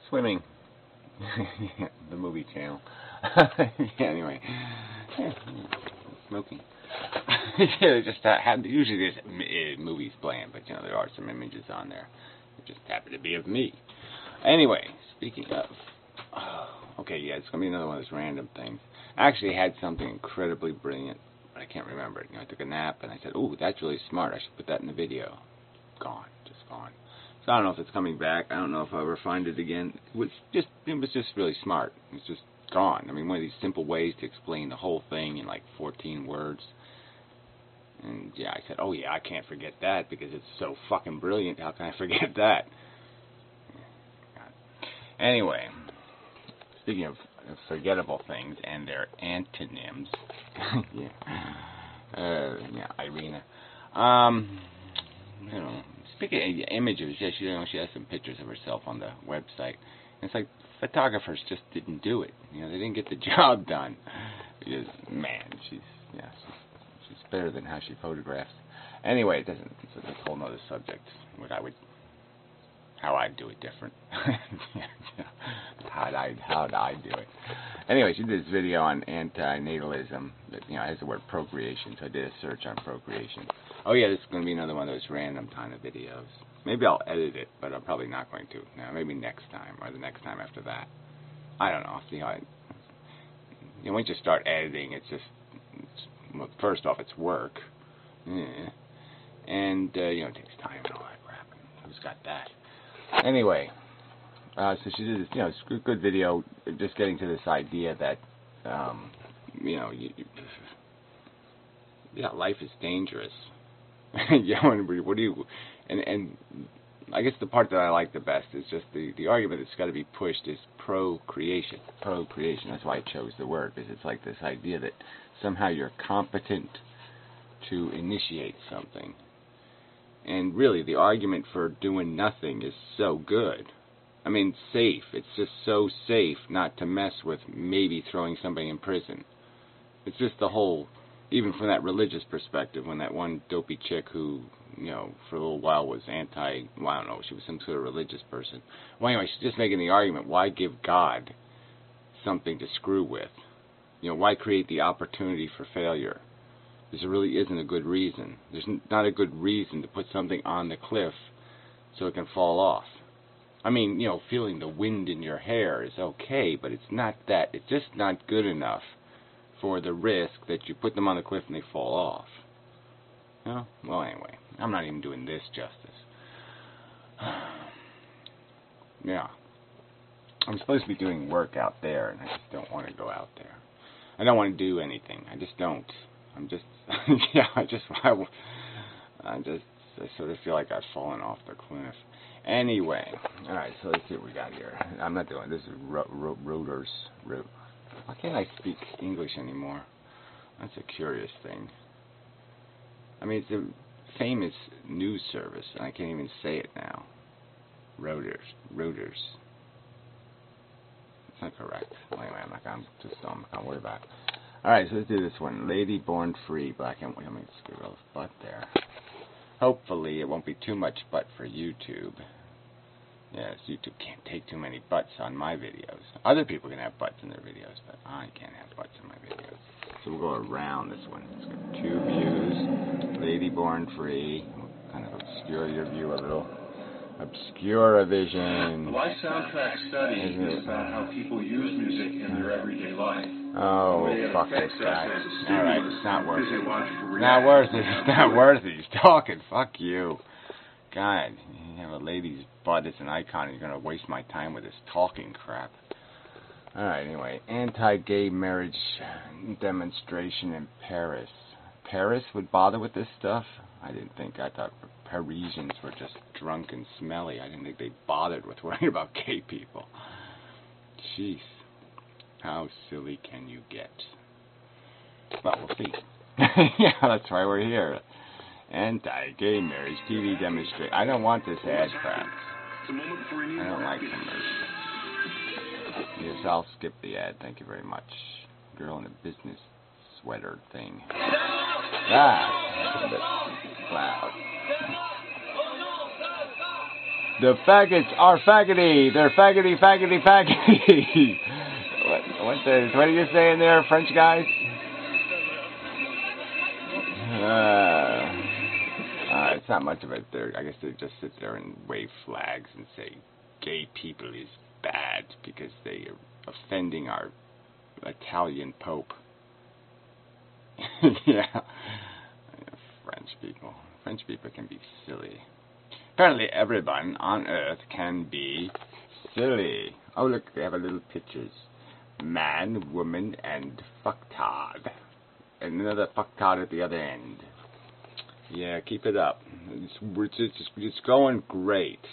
Swimming. The movie channel. Anyway. Smoking. Just usually there's movies playing, but you know there are some images on there. It just happen to be of me. Anyway, speaking of, okay, yeah, it's gonna be another one of those random things. I actually had something incredibly brilliant, but I can't remember it. You know, I took a nap and I said, "Ooh, that's really smart. I should put that in the video." Gone, just gone. So I don't know if it's coming back. I don't know if I'll ever find it again. It was just really smart. It's just gone. I mean, one of these simple ways to explain the whole thing in like 14 words. And yeah, I said, oh yeah, I can't forget that because it's so fucking brilliant. How can I forget that? Anyway, speaking of forgettable things and their antonyms, yeah, Irina. You know, speaking of images, yeah, she has some pictures of herself on the website. And it's like photographers just didn't do it. You know, they didn't get the job done. Because man, she's better than how she photographs. Anyway, it's a whole nother subject. How I'd do it different. How'd I do it? Anyway, she did this video on antinatalism that, you know, has the word procreation, so I did a search on procreation. Oh yeah, this is going to be another one of those random kind of videos. Maybe I'll edit it, but I'm probably not going to. No, maybe next time, or the next time after that. I don't know, I'll see how you know, once you start editing, well, first off, it's work. Yeah. And, you know, it takes time and all that crap. Who's got that? Anyway, so she did this, you know, it's good video, just getting to this idea that, you know, yeah, life is dangerous. Yeah, what do you, and I guess the part that I like the best is just the argument that's got to be pushed is procreation. Procreation, that's why I chose the word, because it's like this idea that somehow you're competent to initiate something. And really, the argument for doing nothing is so good. I mean, safe. It's just so safe not to mess with maybe throwing somebody in prison. It's just the whole, even from that religious perspective, when that one dopey chick who, you know, for a little while was well, I don't know, she was some sort of religious person. Well, anyway, she's just making the argument, why give God something to screw with? You know, why create the opportunity for failure? There really isn't a good reason. There's not a good reason to put something on the cliff so it can fall off. I mean, you know, feeling the wind in your hair is okay, but it's not that. It's just not good enough for the risk that you put them on the cliff and they fall off. You know? Well, anyway, I'm not even doing this justice. Yeah. I'm supposed to be doing work out there, and I just don't want to go out there. I don't want to do anything. I just don't. I'm just, yeah, I sort of feel like I've fallen off the cliff. Anyway, alright, so let's see what we got here. I'm not doing, this is Reuters. Why can't I speak English anymore? That's a curious thing. I mean, it's a famous news service, and I can't even say it now. Reuters. That's not correct. Well, anyway, I'm not gonna worry about it. Alright, so let's do this one. Lady born free, black and white. Let me screw a little butt there. Hopefully it won't be too much butt for YouTube. Yes, YouTube can't take too many butts on my videos. Other people can have butts in their videos, but I can't have butts in my videos. So we'll go around this one. It's got 2 views. Lady born free. We'll kind of obscure your view a little. Obscure a vision. The Life Soundtrack Study is about how people use music in their everyday life. Oh, fuck this guy. Alright, it's not worth it. It's not worth it. It's not worth it. He's talking. Fuck you. God, you have a lady's butt as an icon and you're going to waste my time with this talking crap. Alright, anyway. Anti-gay marriage demonstration in Paris. Paris would bother with this stuff? I thought Parisians were just drunk and smelly. I didn't think they bothered with worrying about gay people. Jeez. How silly can you get? Well, we'll see. Yeah, that's why we're here. Anti-gay marriage TV demonstration. I don't want this ad crap. I don't like commercials. Yes, I'll skip the ad. Thank you very much. Girl in a business sweater thing. Ah, a bit loud. The faggots are faggoty. They're faggoty, faggoty, faggoty. What are you saying there, French guys? It's not much of it. I guess they just sit there and wave flags and say gay people is bad because they are offending our Italian Pope. Yeah. French people can be silly. Apparently everyone on Earth can be silly. Oh look, they have a little pictures. Man, woman, and fucktard. And another fucktard at the other end. Yeah, keep it up. It's going great.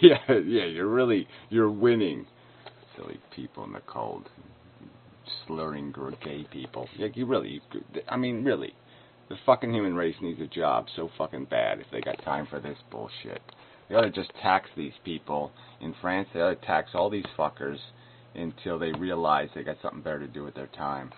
yeah, you're winning. Silly people in the cold. Slurring gay people. Yeah, really. The fucking human race needs a job so fucking bad if they got time for this bullshit. They ought to just tax these people. In France, they ought to tax all these fuckers until they realize they got something better to do with their time.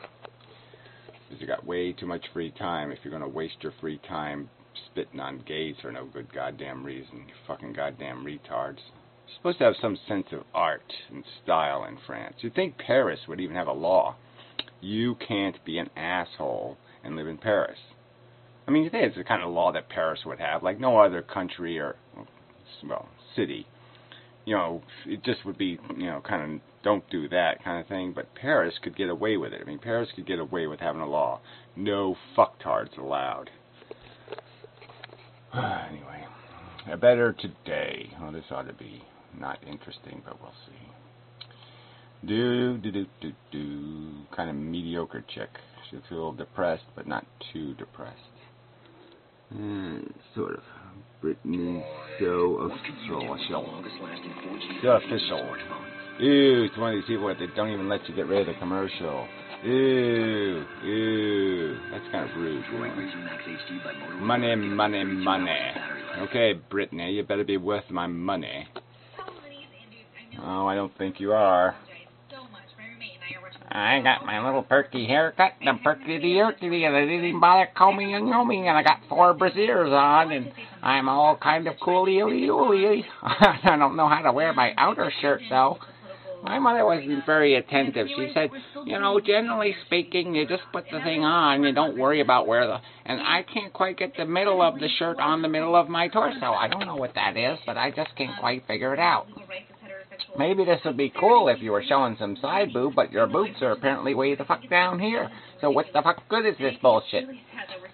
Because you got way too much free time if you're going to waste your free time spitting on gays for no good goddamn reason. You fucking goddamn retards. You're supposed to have some sense of art and style in France. You'd think Paris would even have a law. You can't be an asshole and live in Paris. I mean, you think it's the kind of law that Paris would have, like no other country or, well, city. You know, it just would be, kind of don't do that kind of thing. But Paris could get away with it. I mean, Paris could get away with having a law. No fucktards allowed. Anyway, a better today. Well, this ought to be not interesting, but we'll see. Kind of mediocre chick. She's a little depressed, but not too depressed. Sort of. Brittany, so official. So official. Ew, it's one of these people that they don't even let you get rid of the commercial. Ew. That's kind of rude. Money. Okay, Brittany, you better be worth my money. Oh, I don't think you are. I got my little perky haircut, the perky-de-yerky, and I didn't even bother combing and combing, and I got 4 brassieres on, and I'm all kind of cool-y-ooly-ooly. I don't know how to wear my outer shirt, though. My mother wasn't very attentive. She said, generally speaking, you just put the thing on, you don't worry about where the... And I can't quite get the middle of the shirt on the middle of my torso. I don't know what that is, but I just can't quite figure it out. Maybe this would be cool if you were showing some side boob, but your boobs are apparently way the fuck down here. So what the fuck good is this bullshit?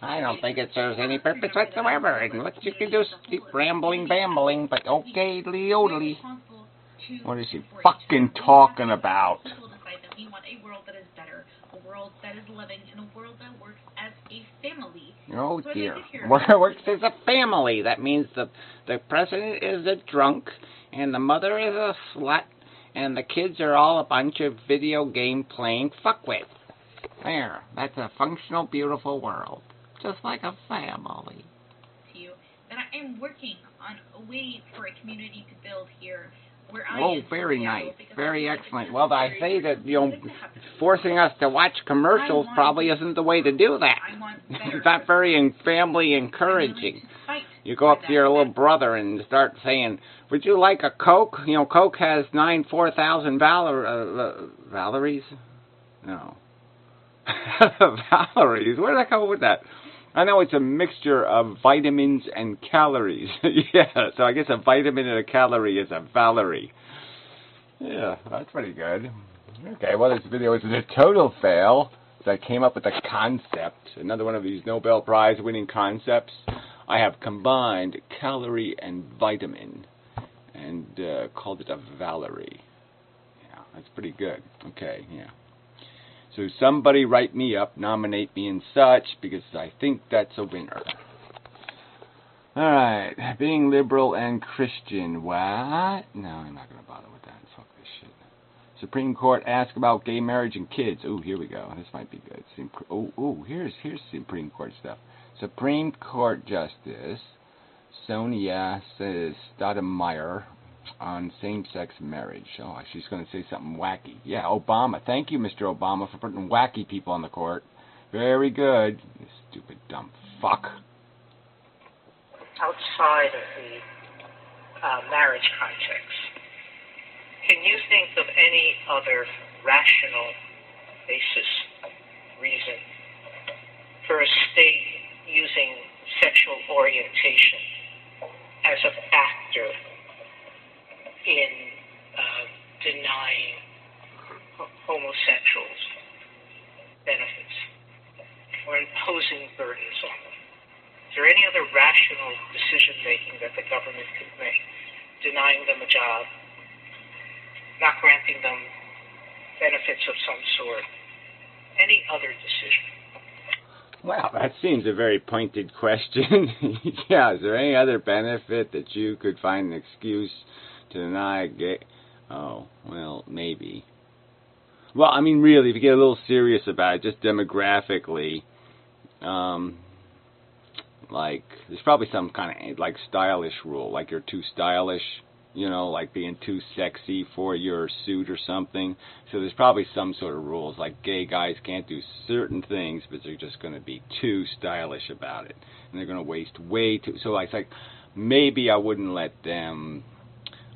I don't think it serves any purpose whatsoever, and what you can do is keep bambling, but okay, leodly. What is she fucking talking about? We want a world that is better, a world that is living, and a world that works as a family. Oh dear. Works as a family. That means the president is a drunk, and the mother is a slut, and the kids are all a bunch of video game playing fuckwits. There. That's a functional, beautiful world. Just like a family. To you, that I am working on a way for a community to build here. Oh, very nice. Very excellent. Well, I say that, forcing us to watch commercials probably isn't the way to do that. It's not very family encouraging. You go up to your little brother and start saying, would you like a Coke? Coke has 4,000 Valeries? No. Valeries? Where did I come up with that? I know it's a mixture of vitamins and calories. Yeah, so I guess a vitamin and a calorie is a Valerie. Yeah, that's pretty good. Okay, well, this video is a total fail. So I came up with a concept, another one of these Nobel Prize winning concepts. I have combined calorie and vitamin and called it a Valerie. Yeah, that's pretty good. Okay, yeah. So somebody write me up, nominate me and such, because I think that's a winner. Alright, being liberal and Christian. What? No, I'm not going to bother with that. Fuck this shit. Supreme Court asked about gay marriage and kids. Ooh, here we go. This might be good. Here's Supreme Court stuff. Supreme Court Justice Sonia Sotomayor on same-sex marriage. Oh, she's going to say something wacky. Yeah, Obama. Thank you, Mr. Obama, for putting wacky people on the court. Very good. You stupid, dumb fuck. Outside of the marriage context. Can you think of any other rational basis, reason, for a state using sexual orientation as a factor in denying homosexuals benefits or imposing burdens on them? Is there any other rational decision-making that the government could make, denying them a job, not granting them benefits of some sort, any other decision? Wow, that seems a very pointed question. Yeah, is there any other benefit that you could find an excuse to deny gay? Oh, well, maybe. Well, I mean, really, if you get a little serious about it, just demographically, like, there's probably some kind of, like, stylish rule, like you're too stylish, you know, like being too sexy for your suit or something. So there's probably some sort of rules, like gay guys can't do certain things, but they're just going to be too stylish about it. And they're going to waste way too... So it's like, maybe I wouldn't let them,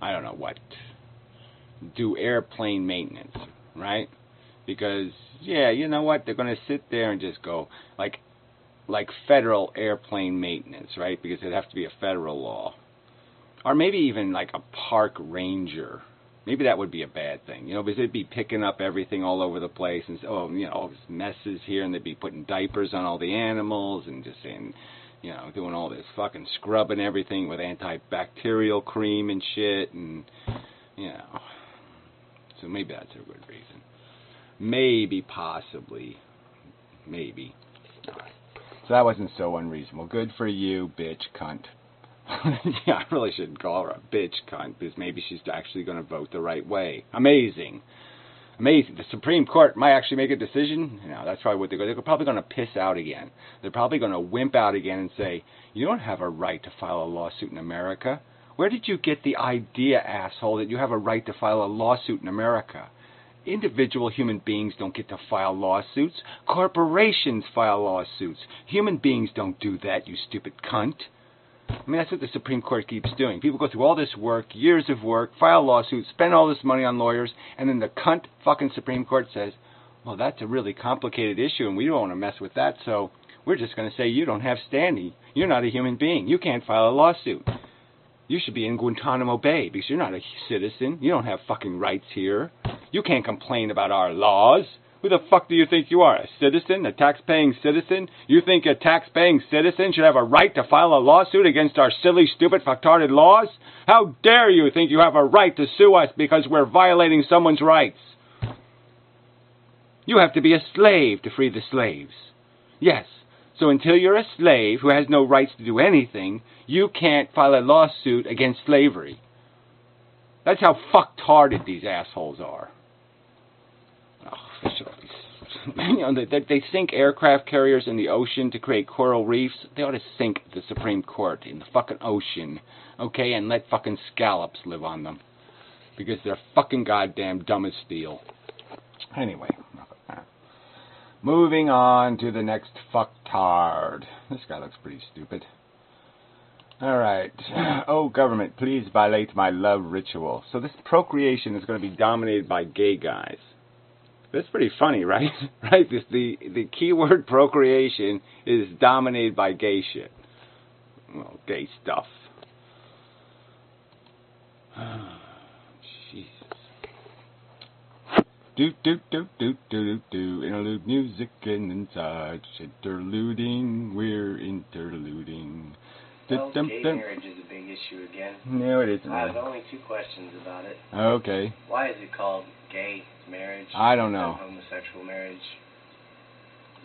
I don't know what, do airplane maintenance, right? Because, yeah, you know what, they're going to sit there and just go, like federal airplane maintenance, right? Because it'd have to be a federal law. Or maybe even like a park ranger. Maybe that would be a bad thing, you know, because they'd be picking up everything all over the place and say, oh, you know, all this messes here, and they'd be putting diapers on all the animals and just saying, you know, doing all this fucking scrubbing everything with antibacterial cream and shit, and, you know. So maybe that's a good reason. Maybe, possibly, maybe. All right. So that wasn't so unreasonable. Good for you, bitch, cunt. Yeah, I really shouldn't call her a bitch cunt, because maybe she's actually going to vote the right way. Amazing. Amazing. The Supreme Court might actually make a decision. You know, that's probably what they're probably going to piss out again. They're probably going to wimp out again and say, you don't have a right to file a lawsuit in America. Where did you get the idea, asshole, that you have a right to file a lawsuit in America? Individual human beings don't get to file lawsuits. Corporations file lawsuits. Human beings don't do that, you stupid cunt. I mean, that's what the Supreme Court keeps doing. People go through all this work, years of work, file lawsuits, spend all this money on lawyers, and then the cunt fucking Supreme Court says, well, that's a really complicated issue, and we don't want to mess with that, so we're just going to say you don't have standing. You're not a human being. You can't file a lawsuit. You should be in Guantanamo Bay because you're not a citizen. You don't have fucking rights here. You can't complain about our laws. Who the fuck do you think you are? A citizen? A tax-paying citizen? You think a tax-paying citizen should have a right to file a lawsuit against our silly, stupid, fucktarded laws? How dare you think you have a right to sue us because we're violating someone's rights? You have to be a slave to free the slaves. Yes. So until you're a slave who has no rights to do anything, you can't file a lawsuit against slavery. That's how fucktarded these assholes are. Oh, you know, they sink aircraft carriers in the ocean to create coral reefs. They ought to sink the Supreme Court in the fucking ocean, okay, and let fucking scallops live on them. Because they're fucking goddamn dumb as steel. Anyway, moving on to the next fucktard. This guy looks pretty stupid. Alright. Oh, government, please violate my love ritual. So this procreation is going to be dominated by gay guys. That's pretty funny, right? Right? The keyword procreation is dominated by gay shit. Well, gay stuff. Jesus. Do do do do do do interlude music and inside interluding, we're interluding. Well, gay marriage is a big issue again. No, it isn't. I have only two questions about it. Okay. Why is it called gay marriage? I don't know. Homosexual marriage.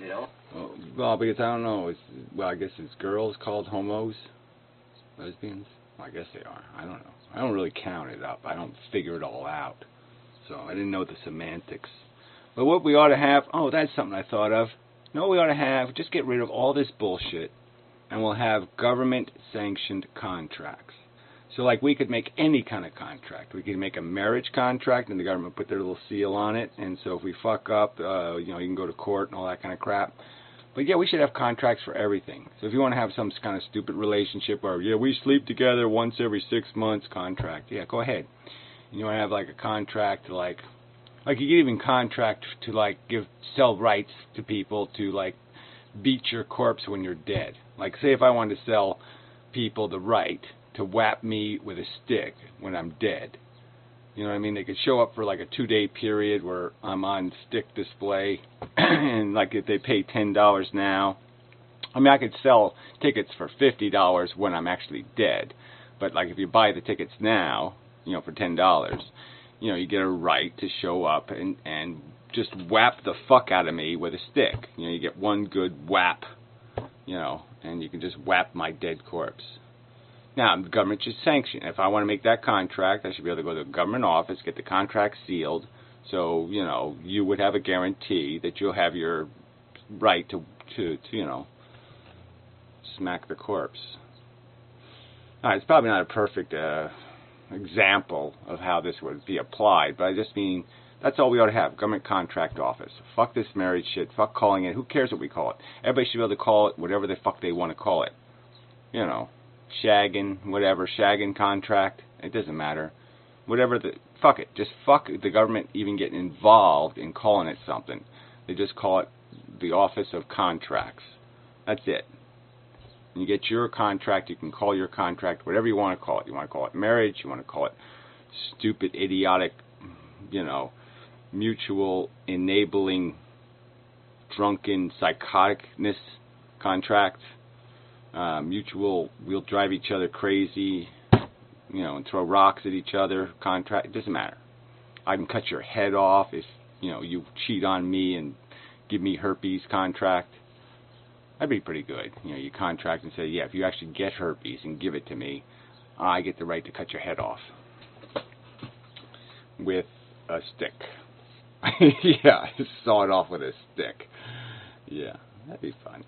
You know? Well, because I don't know. I guess it's girls called homos, lesbians. Well, I guess they are. I don't know. I don't really count it up. I don't figure it all out. So I didn't know the semantics. But what we ought to have, oh, that's something I thought of. No, we ought to have, just get rid of all this bullshit, and we'll have government-sanctioned contracts. So, like, we could make any kind of contract. We could make a marriage contract, and the government put their little seal on it, and so if we fuck up, you know, you can go to court and all that kind of crap. But yeah, we should have contracts for everything. So if you want to have some kind of stupid relationship where, yeah, we sleep together once every 6 months contract, yeah, go ahead. You want to have like a contract to like you can even contract to like sell rights to people to like beat your corpse when you're dead. Like say if I wanted to sell people the right to whap me with a stick when I'm dead. You know what I mean? They could show up for like a 2-day period where I'm on stick display, and like if they pay $10 now, I mean I could sell tickets for $50 when I'm actually dead. But like if you buy the tickets now, you know, for $10, you know, you get a right to show up and just whap the fuck out of me with a stick. You know, you get one good whap, you know, and you can just whap my dead corpse. Now, the government should sanction. If I want to make that contract, I should be able to go to a government office, get the contract sealed, so, you know, you would have a guarantee that you'll have your right to you know, smack the corpse. All right, it's probably not a perfect example of how this would be applied, but I just mean that's all we ought to have, government contract office. Fuck this marriage shit, fuck calling it, who cares what we call it? Everybody should be able to call it whatever the fuck they want to call it. You know, shagging, whatever, shagging contract, it doesn't matter. Whatever fuck it, just fuck the government even getting involved in calling it something. They just call it the Office of Contracts. That's it. When you get your contract, you can call your contract whatever you want to call it. You want to call it marriage, you want to call it stupid, idiotic, you know, mutual enabling, drunken, psychoticness contract, mutual, we'll drive each other crazy, you know, and throw rocks at each other contract. It doesn't matter. I can cut your head off if, you know, you cheat on me and give me herpes contract. That'd be pretty good. You know, you contract and say, yeah, if you actually get herpes and give it to me, I get the right to cut your head off with a stick. Yeah, saw it off with a stick. Yeah, that'd be fun.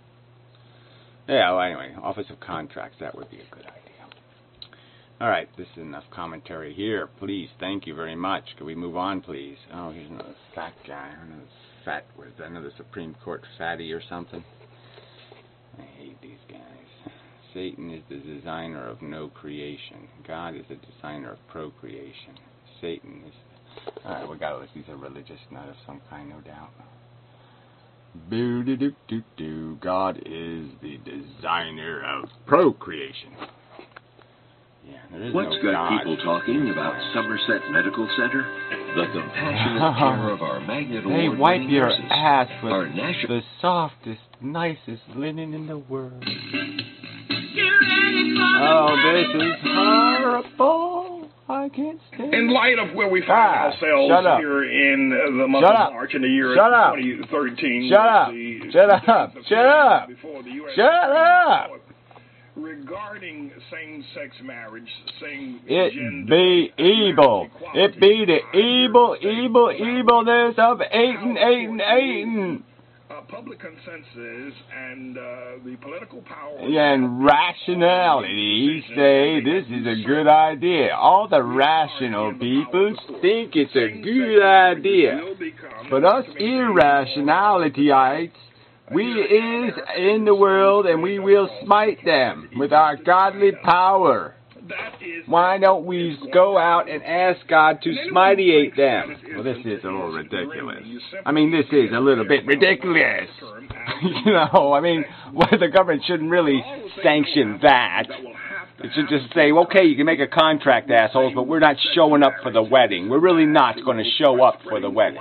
Yeah, well, anyway, Office of Contracts, that would be a good idea. All right, this is enough commentary here. Please, thank you very much. Could we move on, please? Oh, here's another fat guy. I don't know, fat, what is that, another Supreme Court fatty or something? I hate these guys. Satan is the designer of no creation. God is the designer of procreation. Satan is... Alright, we got this. These are religious, not of some kind, no doubt. Boo-doo-doo-doo-doo. God is the designer of procreation. Yeah, there is What's no got God. people talking about Somerset Medical Center? The compassionate care of our Magnet They Award wipe winning your nurses. ass with Our national the softest, nicest linen in the world. Oh, this is horrible. I can't stand it. In light of where we find ourselves here in the month of March in the year 2013, Shut up. Before the U.S. Shut up. Regarding same-sex marriage, it be evil. It be the evilness of Aiden. Public consensus and the political power and rationality say this is a good idea. All the rational people think it's a good idea. But us irrationalityites, we is in the world and we will smite them with our godly power. Why don't we go out and ask God to smiteate them? Well, this is a little ridiculous. I mean, this is a little bit ridiculous. You know, I mean, well, the government shouldn't really sanction that. It should just say, okay, you can make a contract, assholes, but we're not showing up for the wedding. We're really not going to show up for the wedding.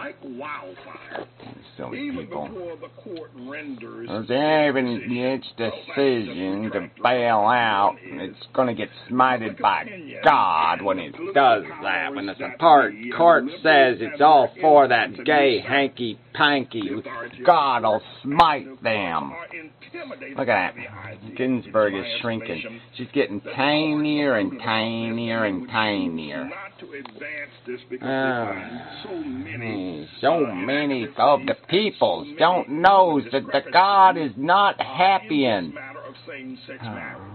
Silly people. Even its decision to bail out, it's going to get smited by God when it does that. When the Supreme Court says it's all for that gay hanky-panky, God will smite them. Look at that. Ginsburg is shrinking. She's getting tinier and tinier and tinier. So many of the people don't know that the God is not happy in.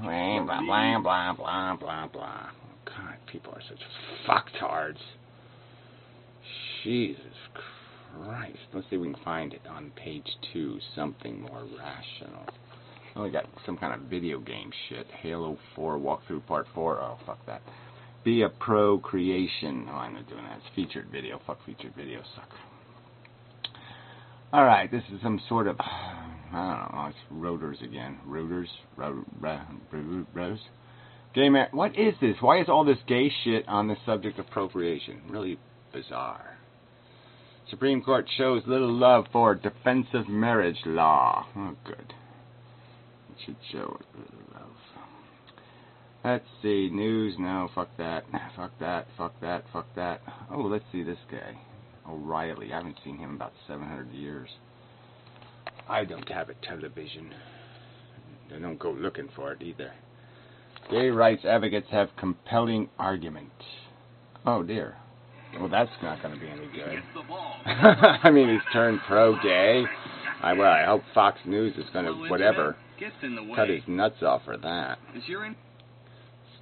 Blah, blah, blah, blah, blah, blah. God, people are such fucktards. Jesus Christ. Let's see if we can find it on page 2. Something more rational. Oh, we got some kind of video game shit. Halo 4 walkthrough part 4. Oh, fuck that. Be a pro creation. Oh, I'm not doing that. It's featured video. Fuck featured video. Suck. Alright, this is some sort of... I don't know. It's rotors again. Rotors? Rose? Gay man. What is this? Why is all this gay shit on the subject of procreation? Really bizarre. Supreme Court shows little love for defensive marriage law. Oh, good. It should show little love. Let's see. News. No, fuck that. Fuck that. Fuck that. Fuck that. Oh, let's see this guy. O'Reilly. I haven't seen him in about 700 years. I don't have a television. I don't go looking for it either. Gay rights advocates have compelling argument. Oh, dear. Well, that's not going to be any good. I mean, he's turned pro-gay. Well, I hope Fox News is going to, whatever, cut his nuts off for that.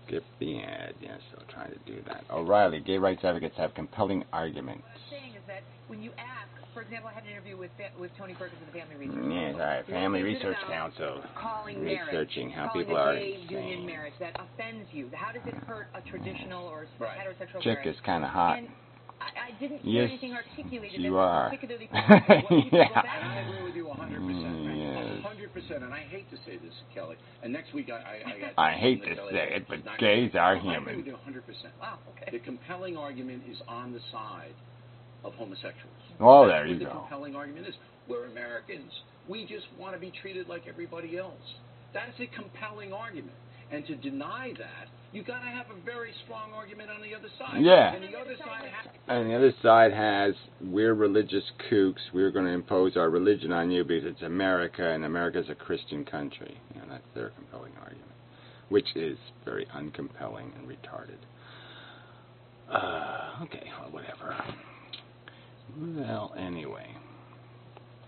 Skip the ad. Yes, I'll try to do that. O'Reilly, gay rights advocates have compelling argument. What I'm saying is that when you ask, for example, I had an interview with Tony Perkins of the Family Research Council. Yes, all right, Family Research Council. Researching how people are insane. Union marriage that offends you. How does it hurt a traditional or heterosexual Chick marriage? is kind of hot. And I didn't hear anything articulated you that are. Particularly yeah. I agree with you 100%. 100%. And I hate to say this, Kelly. And next week I hate to say it, but gays are human. I agree with you 100%. Wow, okay. The compelling argument is on the side of homosexuals. Oh, there you go. The compelling argument is we're Americans. We just want to be treated like everybody else. That's a compelling argument. And to deny that, you got to have a very strong argument on the other side. Yeah. And the other side has, we're religious kooks. We're going to impose our religion on you because it's America, and America's a Christian country. You know, that's their compelling argument, which is very uncompelling and retarded. Okay, well, whatever. Well, anyway.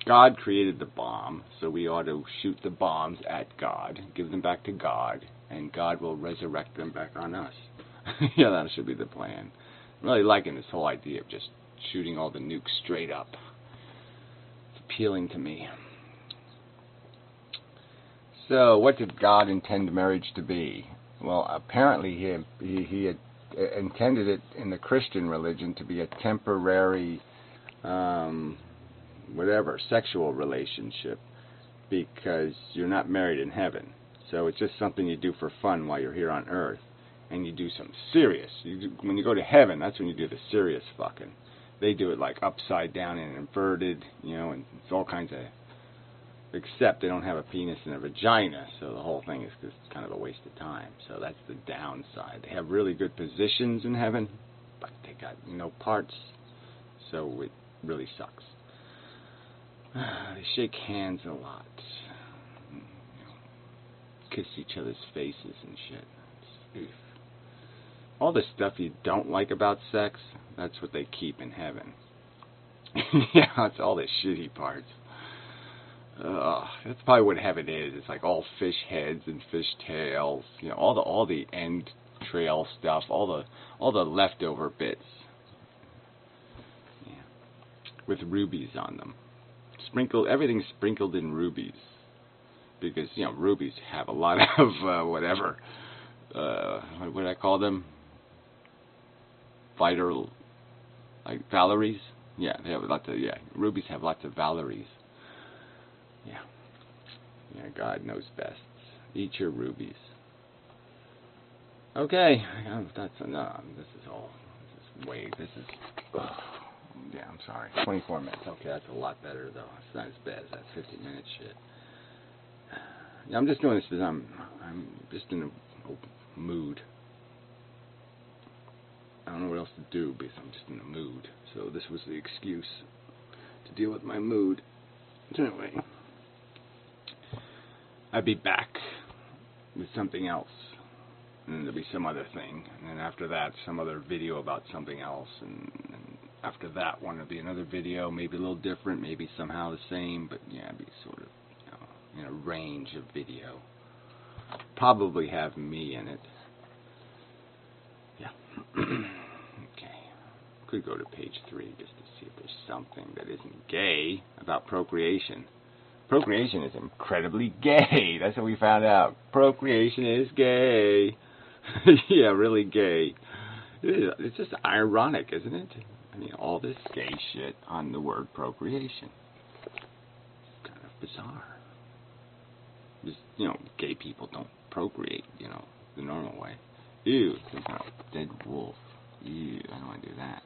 God created the bomb, so we ought to shoot the bombs at God, give them back to God, and God will resurrect them back on us. Yeah, that should be the plan. I'm really liking this whole idea of just shooting all the nukes straight up. It's appealing to me. So, what did God intend marriage to be? Well, apparently he had intended it in the Christian religion to be a temporary... sexual relationship, because you're not married in heaven. So it's just something you do for fun while you're here on earth, and you do some serious. When you go to heaven, that's when you do the serious fucking. They do it like upside down and inverted, you know, and it's all kinds of... Except they don't have a penis and a vagina, so the whole thing is just kind of a waste of time. So that's the downside. They have really good positions in heaven, but they got no parts, so it really sucks. They shake hands a lot. You know, kiss each other's faces and shit. All the stuff you don't like about sex, that's what they keep in heaven. Yeah, that's all the shitty parts. That's probably what heaven is. It's like all fish heads and fish tails. You know, all the end trail stuff, all the leftover bits. Yeah, with rubies on them. Everything's sprinkled in rubies, because, you know, rubies have a lot of whatever, what would I call them? Vital, like valaries? Yeah, they have lots of, rubies have lots of valaries. Yeah. Yeah, God knows best. Eat your rubies. Okay, that's enough. This is yeah, I'm sorry. 24 minutes. Okay, that's a lot better, though. It's not as bad as that 50-minute shit. Yeah, I'm just doing this because I'm just in a mood. I don't know what else to do because I'm just in a mood. So this was the excuse to deal with my mood. Anyway, I'd be back with something else. And there'll be some other thing. And then after that, some other video about something else. And after that one will be another video, maybe a little different, maybe somehow the same, but yeah, it'll be sort of, you know, in a range of video. Probably have me in it. Yeah. Okay. Could go to page 3 just to see if there's something that isn't gay about procreation. Procreation is incredibly gay. That's what we found out. Procreation is gay. Yeah, really gay. It's just ironic, isn't it? I mean, all this gay shit on the word procreation. It's kind of bizarre. Just, gay people don't procreate, the normal way. Ew, some kind of dead wolf. Ew, I don't want to do that.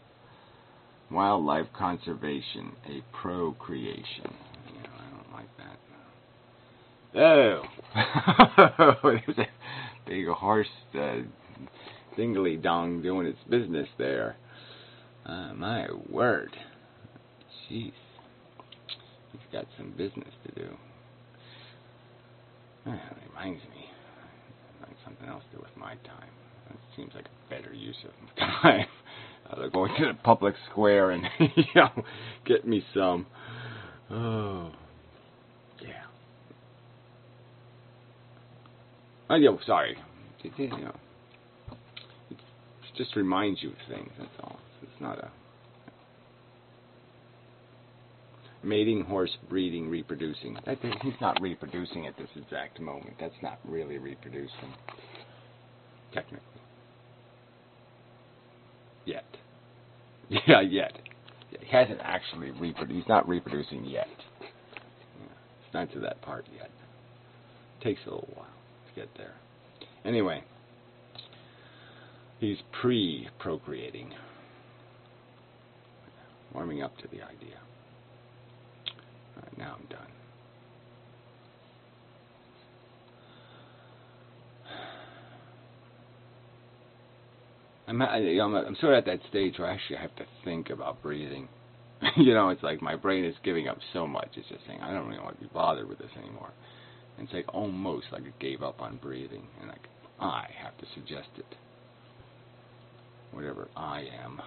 Wildlife conservation, a procreation. I don't like that. Oh, there's a big horse dingly dong doing its business there. My word. Jeez. He's got some business to do. That reminds me. Something else to do with my time. That seems like a better use of time. Going to the public square and get me some. Oh, yeah. Oh, sorry. It just reminds you of things. That's all. It's not a mating, horse, breeding, reproducing. He's not reproducing at this exact moment. That's not really reproducing, technically. Yet. Yeah, yet. He hasn't actually reproduced. He's not reproducing yet. It's not to that part yet. It takes a little while to get there. Anyway, he's pre-procreating. Warming up to the idea. All right, now I'm done. I'm sort of at that stage where actually I have to think about breathing. It's like my brain is giving up so much. It's just saying, I don't really want to be bothered with this anymore. And it's like almost like it gave up on breathing. And I have to suggest it. Whatever I am.